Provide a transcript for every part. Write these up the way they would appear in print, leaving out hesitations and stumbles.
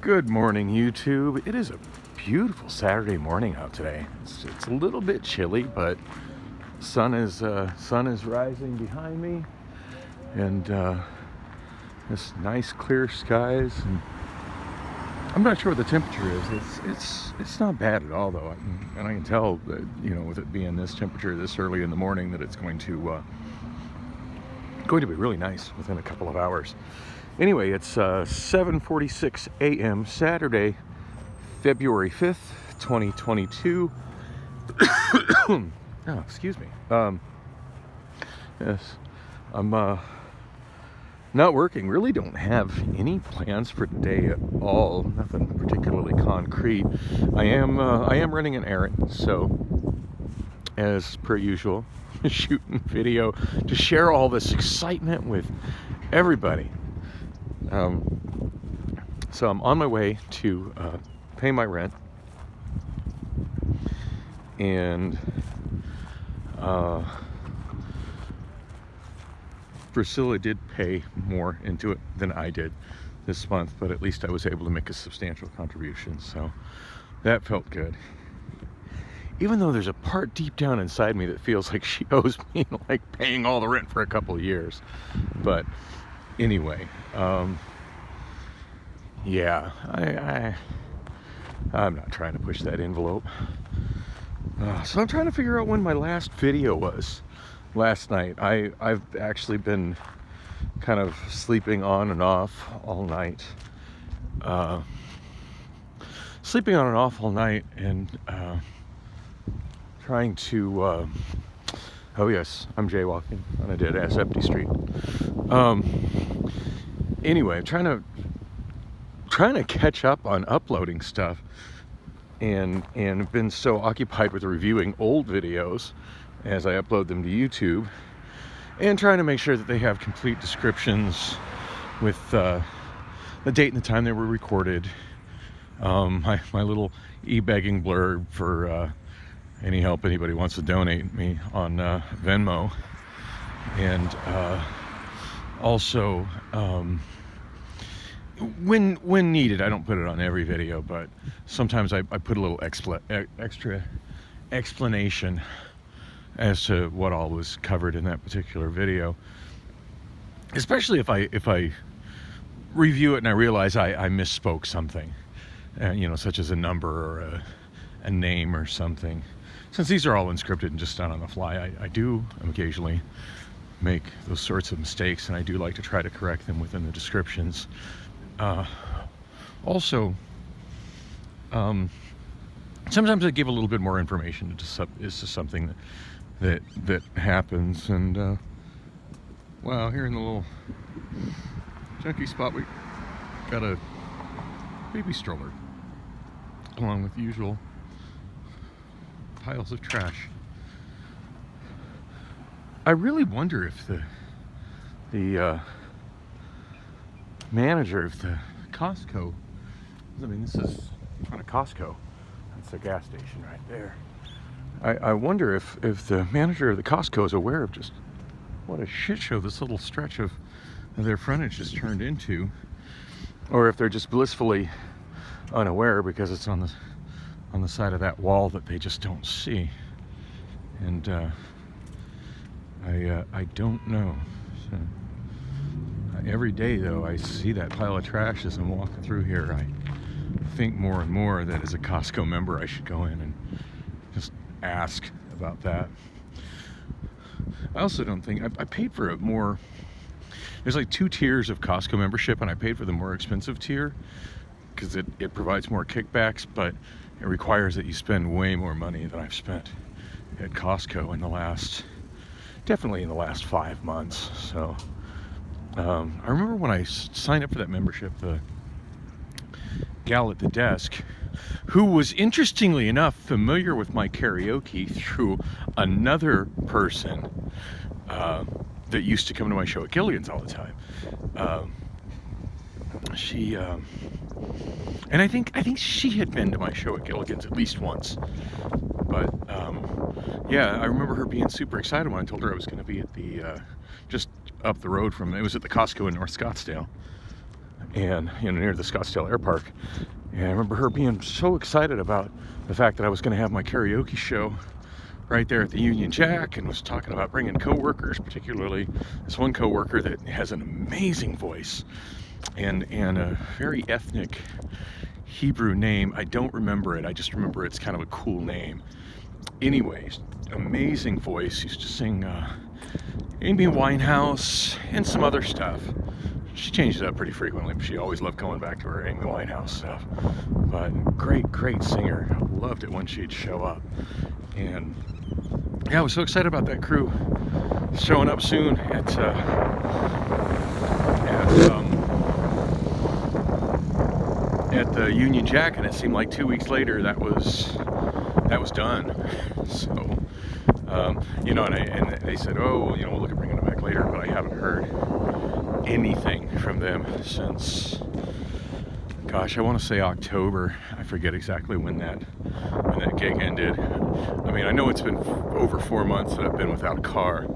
Good morning, YouTube. It is a beautiful Saturday morning out today. It's a little bit chilly, but sun is rising behind me, and this nice clear skies. And I'm not sure what the temperature is. It's not bad at all, though, and I can tell that, you know, with it being this temperature this early in the morning, that it's going to be really nice within a couple of hours. Anyway, it's 7:46 a.m. Saturday, February 5th, 2022. Oh, excuse me. Yes, I'm not working. Really don't have any plans for today at all. Nothing particularly concrete. I am running an errand, so as per usual, shooting video to share all this excitement with everybody. So I'm on my way to pay my rent, and Priscilla did pay more into it than I did this month, but at least I was able to make a substantial contribution, so that felt good. Even though there's a part deep down inside me that feels like she owes me like paying all the rent for a couple of years. But anyway, yeah, I'm not trying to push that envelope. So I'm trying to figure out when my last video was. Last night, I've actually been kind of sleeping on and off all night. And trying to, oh yes, I'm jaywalking on a dead-ass empty street. Anyway, trying to catch up on uploading stuff, and been so occupied with reviewing old videos as I upload them to YouTube, and trying to make sure that they have complete descriptions with the date and the time they were recorded. My little e-begging blurb for any help anybody wants to donate me on Venmo, and also when needed, I don't put it on every video, but sometimes I put a little extra explanation as to what all was covered in that particular video, especially if I review it and I realize I misspoke something, you know, such as a number or a name or something. Since these are all unscripted and just done on the fly, I do occasionally make those sorts of mistakes, and I do like to try to correct them within the descriptions. Also, sometimes I give a little bit more information to something that happens, and well, here in the little junkie spot, we got a baby stroller along with the usual piles of trash. I really wonder if the manager of the Costco, I mean, this is in front of Costco, that's a gas station right there. I wonder if the manager of the Costco is aware of just what a shit show this little stretch of their frontage has turned into, or if they're just blissfully unaware because it's on the side of that wall that they just don't see. And I don't know. So, every day, though, I see that pile of trash as I'm walking through here. I think more and more that as a Costco member, I should go in and just ask about that. I also don't think I paid for it more. There's like 2 tiers of Costco membership, and I paid for the more expensive tier because it provides more kickbacks, but it requires that you spend way more money than I've spent at Costco definitely in the last 5 months. So I remember when I signed up for that membership, the gal at the desk, who was interestingly enough familiar with my karaoke through another person that used to come to my show at Gilligan's all the time. She and I think she had been to my show at Gilligan's at least once. But yeah, I remember her being super excited when I told her I was going to be at the just up the road from, it was at the Costco in North Scottsdale. and near the Scottsdale Air Park. And I remember her being so excited about the fact that I was going to have my karaoke show right there at the Union Jack, and was talking about bringing coworkers, particularly this one coworker that has an amazing voice and a very ethnic Hebrew name. I don't remember it. I just remember it's kind of a cool name. Anyways, amazing voice. Used to sing Amy Winehouse and some other stuff. She changed it up pretty frequently, but she always loved going back to her Amy Winehouse stuff. But great singer. I loved it when she'd show up. And yeah, I was so excited about that crew showing up soon at the Union Jack, and it seemed like 2 weeks later that was done. So and they said, oh, we'll look at bringing them back later, but I haven't heard anything from them since, gosh, I want to say October. I forget exactly when that gig ended. I mean, I know it's been over 4 months that I've been without a car,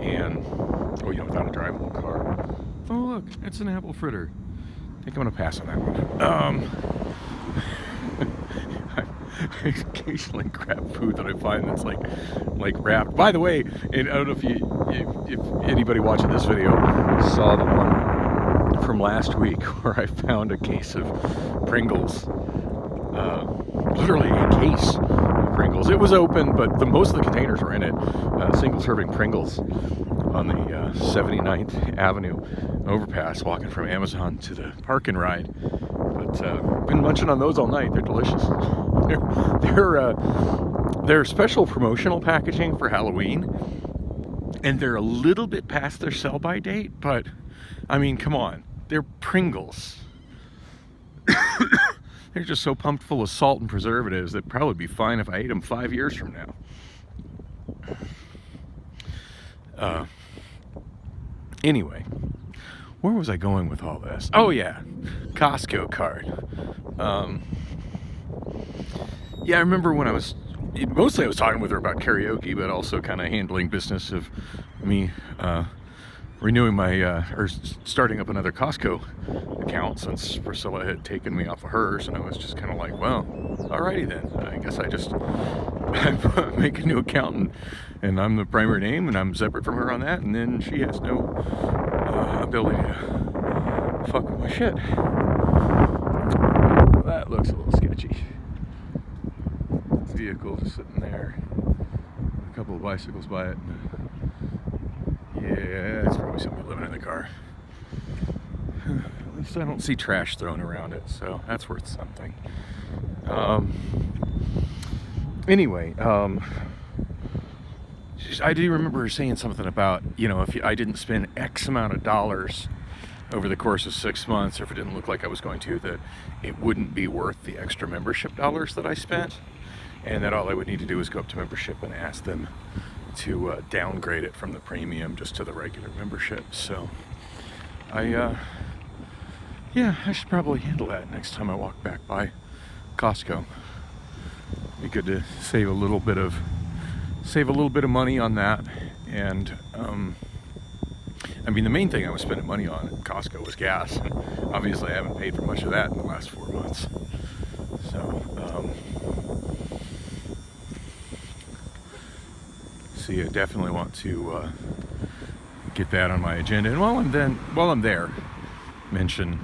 and without a drivable car. Oh look, it's an apple fritter. I think I'm gonna pass on that one. I occasionally grab food that I find that's like wrapped. By the way, and I don't know if anybody watching this video saw the one from last week where I found a case of Pringles. Literally a case of Pringles. It was open, but most of the containers were in it. Single serving Pringles on the 79th Avenue overpass, walking from Amazon to the park and ride. But been munching on those all night. They're delicious. They're special promotional packaging for Halloween, and they're a little bit past their sell-by date, but I mean, come on, they're Pringles. They're just so pumped full of salt and preservatives that'd probably be fine if I ate them 5 years from now. Anyway, where was I going with all this? Oh yeah, Costco card. Yeah, I remember when I was talking with her about karaoke, but also kind of handling business of me renewing my, or starting up another Costco account, since Priscilla had taken me off of hers, and I was just kind of like, well, alrighty then. I guess I just make a new account, and I'm the primary name, and I'm separate from her on that, and then she has no ability to fuck with my shit. That looks a little sketchy. This vehicle just sitting there. A couple of bicycles by it. Yeah, it's probably somebody living in the car. At least I don't see trash thrown around it, so that's worth something. Anyway, I do remember her saying something about, if I didn't spend X amount of dollars over the course of 6 months, or if it didn't look like I was going to, that it wouldn't be worth the extra membership dollars that I spent, and that all I would need to do is go up to membership and ask them to downgrade it from the premium just to the regular membership. So I should probably handle that next time I walk back by Costco. Be good to save a little bit of money on that. And I mean, the main thing I was spending money on at Costco was gas, and obviously I haven't paid for much of that in the last 4 months. So I definitely want to get that on my agenda. And while I'm there, mention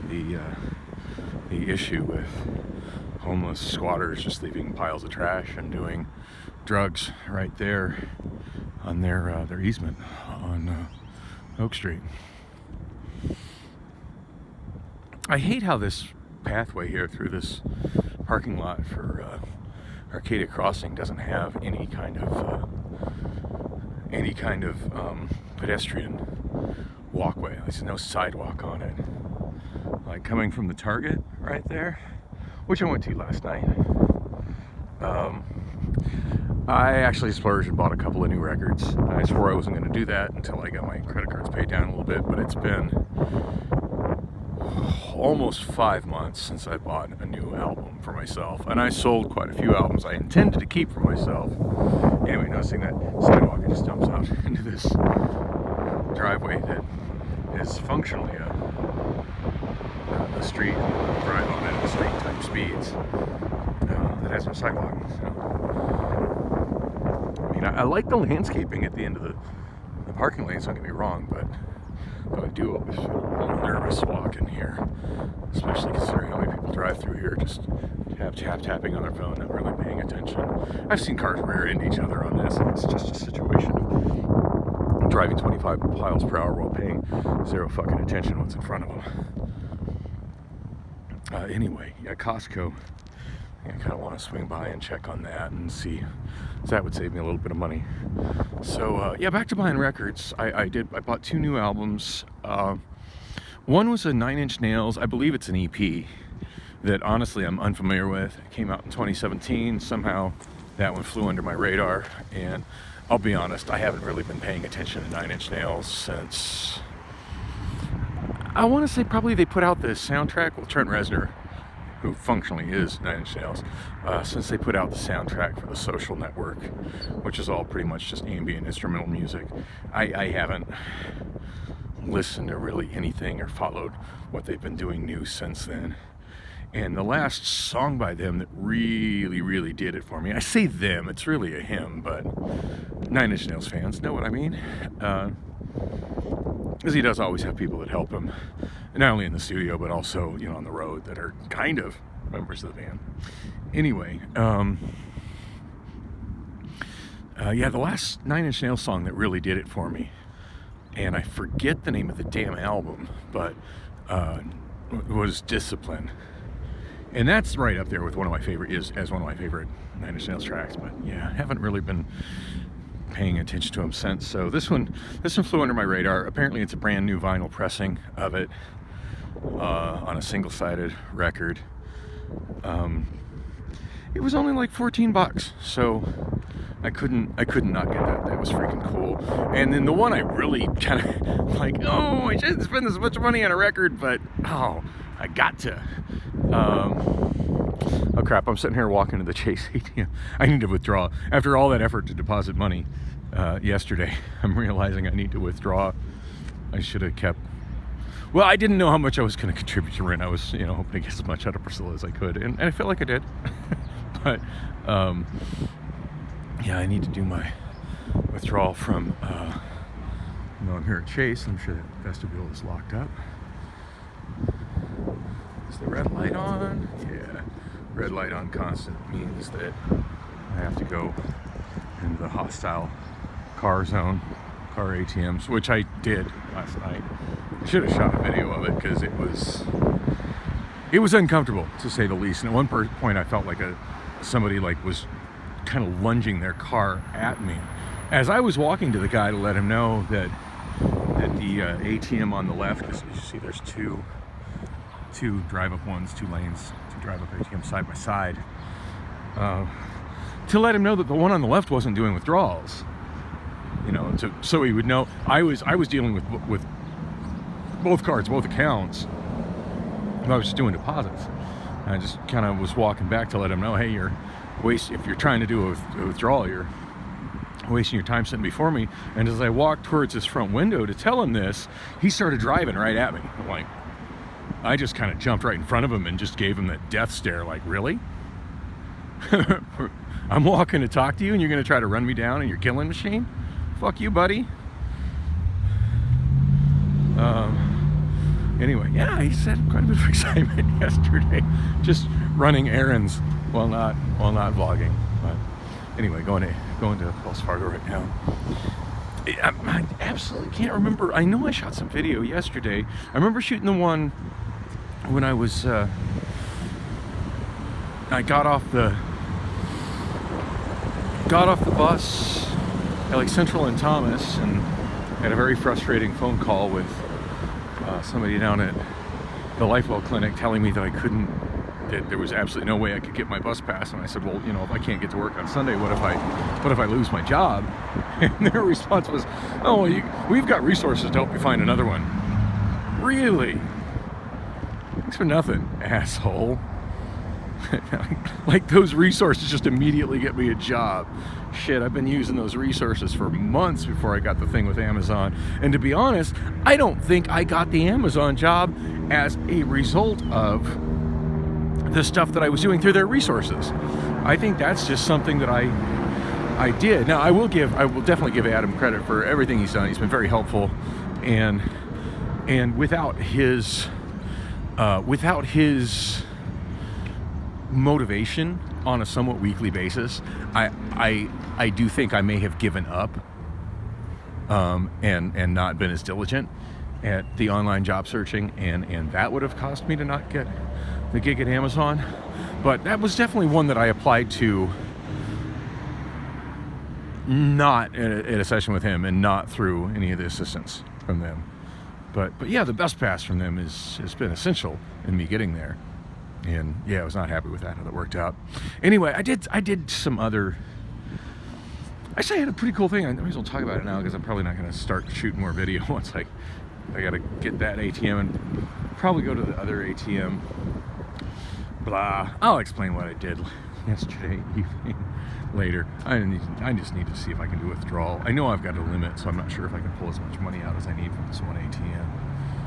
the issue with homeless squatters just leaving piles of trash and doing drugs right there on their easement on Oak Street. I hate how this pathway here through this parking lot for Arcadia Crossing doesn't have any kind of pedestrian walkway. There's no sidewalk on it. Like coming from the Target right there, which I went to last night. I actually splurged and bought a couple of new records. I swore I wasn't going to do that until I got my credit cards paid down a little bit, but it's been almost 5 months since I bought a new album for myself, and I sold quite a few albums I intended to keep for myself. Anyway, noticing that sidewalk, it just dumps out into this driveway that is functionally a the street and drive on it at street type speeds. That has no sidewalk. So, I mean, I like the landscaping at the end of the parking lanes, don't get me wrong, but I do always feel a little nervous walking here, especially considering how many people drive through here just tapping on their phone, not really paying attention. I've seen cars rear into each other on this. It's just a situation of driving 25 miles per hour while paying zero fucking attention what's in front of them. Anyway, yeah, Costco. I kind of want to swing by and check on that and see if that would save me a little bit of money. So yeah, back to buying records. I bought 2 new albums. One was a 9 Inch Nails. I believe it's an EP that honestly I'm unfamiliar with. It came out in 2017. Somehow that one flew under my radar, and I'll be honest, I haven't really been paying attention to 9 Inch Nails since, I want to say probably they put out the soundtrack. Well, Trent Reznor, who functionally is 9 Inch Nails, since they put out the soundtrack for The Social Network, which is all pretty much just ambient instrumental music, I haven't listened to really anything or followed what they've been doing new since then. And the last song by them that really did it for me, I say them, it's really a him, but 9 Inch Nails fans know what I mean. Because he does always have people that help him, not only in the studio, but also, you know, on the road that are kind of members of the band. Anyway, yeah, the last 9 Inch Nails song that really did it for me, and I forget the name of the damn album, but was Discipline. And that's right up there with one of my favorite 9 Inch Nails tracks. But yeah, haven't really been paying attention to him since. So this one flew under my radar. Apparently it's a brand new vinyl pressing of it on a single-sided record. It was only like $14, so I couldn't not get that. That was freaking cool. And then the one I really kind of like, oh, I shouldn't spend this much money on a record, but oh, I got to. Oh crap, I'm sitting here walking to the Chase ATM. I need to withdraw. After all that effort to deposit money yesterday, I'm realizing I need to withdraw. I should have kept... Well, I didn't know how much I was going to contribute to rent. I was, you know, hoping to get as much out of Priscilla as I could, and I felt like I did. But, yeah, I need to do my withdrawal from, you know, I'm here at Chase. I'm sure that vestibule is locked up. Is the red light on? Yeah. Red light on constant means that I have to go into the hostile car zone, car ATMs, which I did last night. I should have shot a video of it because it was uncomfortable, to say the least. And at one point I felt like somebody was kind of lunging their car at me. As I was walking to the guy to let him know that the ATM on the left, as you see there's two drive-up ones, 2 lanes, 2 drive-up ATMs side by side, to let him know that the one on the left wasn't doing withdrawals, you know, so he would know. I was dealing with both cards, both accounts. I was just doing deposits. I just kind of was walking back to let him know, hey, if you're trying to do a withdrawal, you're wasting your time sitting before me. And as I walked towards his front window to tell him this, he started driving right at me. I'm like, I just kind of jumped right in front of him and just gave him that death stare, like, really? I'm walking to talk to you and you're going to try to run me down in your killing machine? Fuck you, buddy. Anyway, yeah, he said quite a bit of excitement yesterday, just running errands while not vlogging. But anyway, going to Wells Fargo right now. I absolutely can't remember. I know I shot some video yesterday. I remember shooting the one when I was I got off the bus at like Central and Thomas, and had a very frustrating phone call with somebody down at the LifeWell clinic telling me that that there was absolutely no way I could get my bus pass. And I said, well, you know, if I can't get to work on Sunday, what if I lose my job? And their response was, oh, we've got resources to help you find another one. Really? Thanks for nothing, asshole. Like those resources just immediately get me a job. Shit, I've been using those resources for months before I got the thing with Amazon. And to be honest, I don't think I got the Amazon job as a result of the stuff that I was doing through their resources. I think that's just something that I did. Now I will definitely give Adam credit for everything he's done. He's been very helpful, and without his motivation on a somewhat weekly basis, I do think I may have given up and not been as diligent at the online job searching, and that would have cost me to not get the gig at Amazon. But that was definitely one that I applied to not at a session with him and not through any of the assistance from them. But yeah, the bus pass from them has been essential in me getting there. And yeah, I was not happy with that, how that worked out. Anyway, I did some other... Actually, I had a pretty cool thing. I might as well talk about it now because I'm probably not going to start shooting more video once I got to get that ATM and probably go to the other ATM. Blah. I'll explain what I did yesterday evening later. I just need to see if I can do a withdrawal. I know I've got a limit, so I'm not sure if I can pull as much money out as I need from this one ATM.